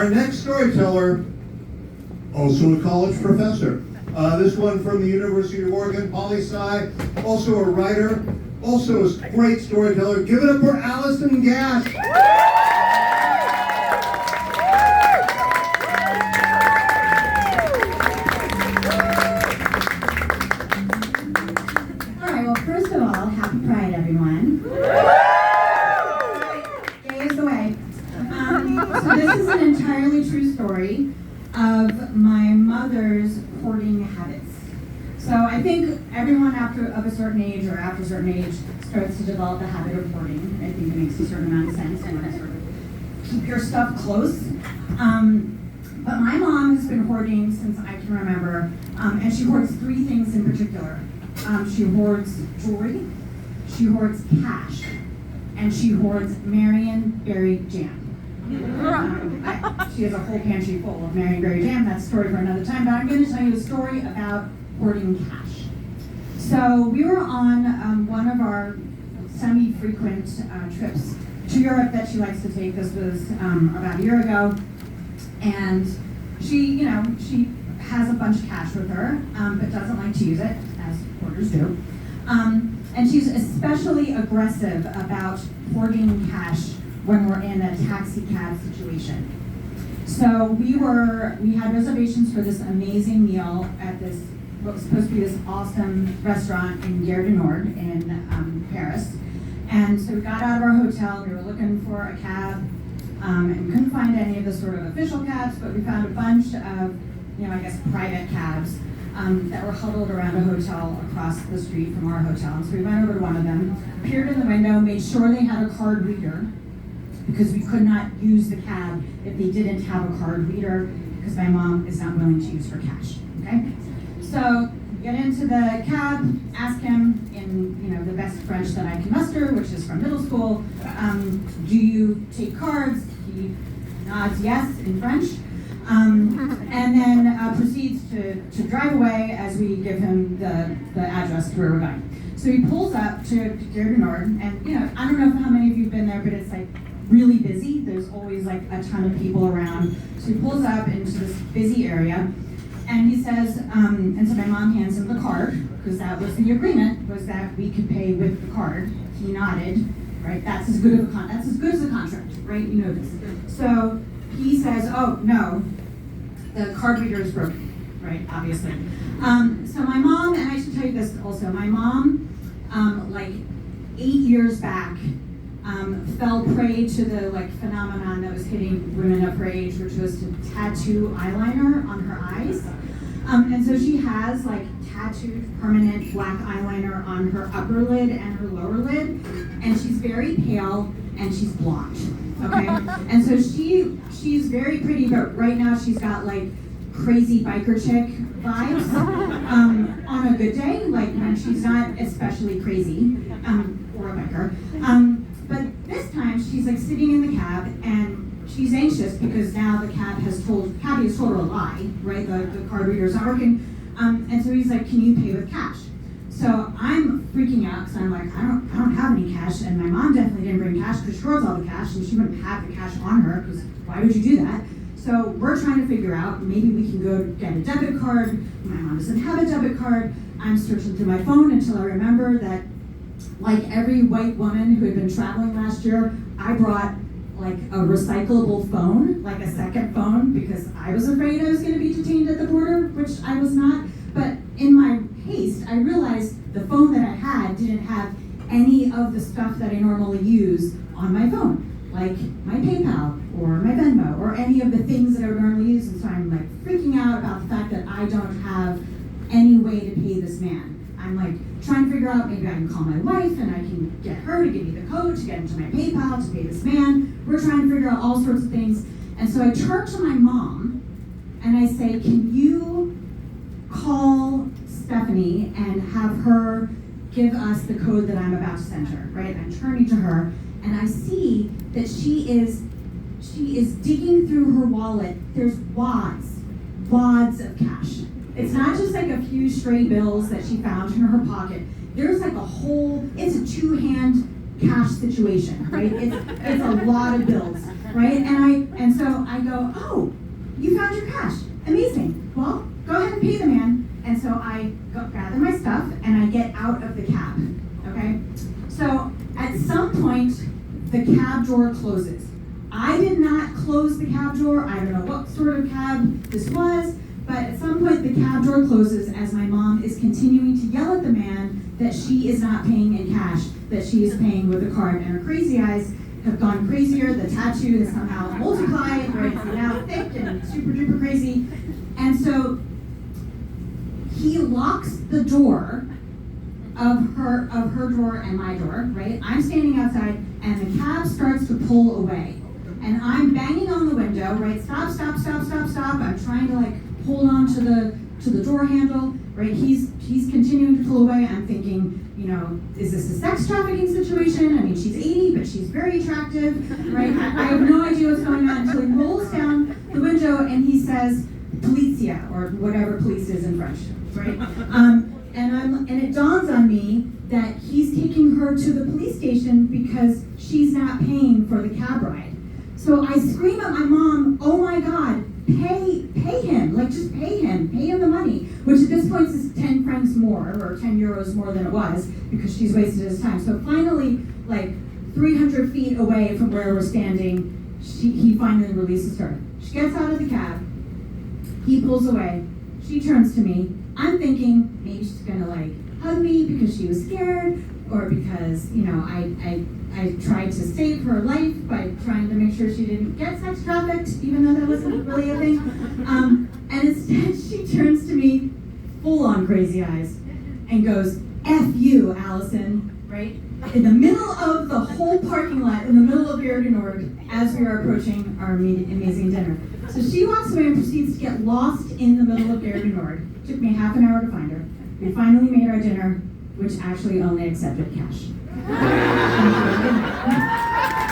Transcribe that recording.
Our next storyteller, also a college professor. This one from the University of Oregon, poli-sci, also a writer, also a great storyteller. Give it up for Allison Gash. All right, well, first of all, happy Pride, everyone. Gay is the way. So this is an entirely true story of my mother's hoarding habits. So I think everyone of a certain age or after a certain age starts to develop the habit of hoarding. I think it makes a certain amount of sense. You want to sort of keep your stuff close. But my mom has been hoarding since I can remember, and she hoards three things in particular. She hoards jewelry, she hoards cash, and she hoards Marion Berry jam. She has a whole pantry full of Marion Berry jam. That's a story for another time, but I'm going to tell you a story about hoarding cash. So we were on one of our semi-frequent trips to Europe that she likes to take. This was about a year ago, and she has a bunch of cash with her, but doesn't like to use it, as hoarders do. And she's especially aggressive about hoarding cash when we're in a taxi cab situation. So we had reservations for this amazing meal at this, what was supposed to be this awesome restaurant in Gare du Nord in Paris. And so we got out of our hotel, we were looking for a cab, and we couldn't find any of the sort of official cabs, but we found a bunch of, I guess private cabs that were huddled around a hotel across the street from our hotel. And so we went over to one of them, peered in the window, made sure they had a card reader, because we could not use the cab if they didn't have a card reader, because my mom is not willing to use for cash, okay? So get into the cab, ask him in the best French that I can muster, which is from middle school, do you take cards? He nods yes in French, and then proceeds to drive away as we give him the address to where we're going. So he pulls up to Gare du Nord, and I don't know how many of you have been there, but it's like really busy. There's always like a ton of people around. So he pulls up into this busy area, and he says, and so my mom hands him the card, because that was the agreement, was that we could pay with the card. He nodded, right? That's as good as a contract, right? You know this. So he says, oh no, the card reader is broken, right? Obviously. So my mom, and I should tell you this also, my mom, like 8 years back, fell prey to the phenomenon that was hitting women of her age, which was to tattoo eyeliner on her eyes. And so she has tattooed permanent black eyeliner on her upper lid and her lower lid, and she's very pale and she's blonde. Okay, and so she's very pretty, but right now she's got crazy biker chick vibes on a good day, when she's not especially crazy or a biker. But this time she's sitting in the cab and she's anxious because now the cabbie has told her a lie, right? The card reader's not working. And so he's like, can you pay with cash? So I'm freaking out because I'm like, I don't have any cash, and my mom definitely didn't bring cash because she hoards all the cash and she wouldn't have the cash on her because why would you do that? So we're trying to figure out, maybe we can go get a debit card. My mom doesn't have a debit card. I'm searching through my phone until I remember that, like every white woman who had been traveling last year, I brought a recyclable phone, a second phone, because I was afraid I was going to be detained at the border, which I was not. But in my haste, I realized the phone that I had didn't have any of the stuff that I normally use on my phone, like my PayPal or my Venmo or any of the things that I would normally use. And so I'm freaking out about the fact that I don't have any way to pay this man. I'm trying to figure out, maybe I can call my wife and I can get her to give me the code to get into my PayPal to pay this man. We're trying to figure out all sorts of things. And so I turn to my mom and I say, can you call Stephanie and have her give us the code that I'm about to send her, right? I'm turning to her and I see that she is digging through her wallet. There's wads of cash. It's not just a few stray bills that she found in her pocket. There's it's a two-hand cash situation, right? It's a lot of bills, right? And so I go, oh, you found your cash, amazing. Well, go ahead and pay the man. And so I gather my stuff and I get out of the cab, okay? So at some point, the cab door closes. I did not close the cab door. I don't know what sort of cab this was, but at some point the cab door closes as my mom is continuing to yell at the man that she is not paying in cash, that she is paying with a card, and her crazy eyes have gone crazier. The tattoo has somehow multiplied, right? It's now thick and super duper crazy. And so he locks the door of her door and my door, right? I'm standing outside and the cab starts to pull away. And I'm banging on the window, right? Stop, stop, stop, stop, stop. I'm trying to like hold on to the door handle, right? He's continuing to pull away. I'm thinking, you know, is this a sex trafficking situation? I mean, she's 80, but she's very attractive, right? I have no idea what's going on until he rolls down the window and he says, "Polizia," or whatever police is in French, right? And it dawns on me that he's taking her to the police station because she's not paying for the cab ride. So I scream at my mom, "Oh my God, pay him, like just pay him the money," which at this point is 10 francs more, or 10 euros more than it was, because she's wasted his time. So finally, like 300 feet away from where we're standing, he finally releases her. She gets out of the cab, he pulls away, she turns to me. I'm thinking maybe she's gonna like hug me because she was scared, or because, you know, I tried to save her life by trying to make sure she didn't get sex trafficked, even though that wasn't really a thing. And instead she turns to me, full on crazy eyes, and goes, "F you, Allison," right? In the middle of the whole parking lot, in the middle of Gare du Nord, as we are approaching our amazing dinner. So she walks away and proceeds to get lost in the middle of Gare du Nord. It took me half an hour to find her. We finally made our dinner, which actually only accepted cash. Thank you.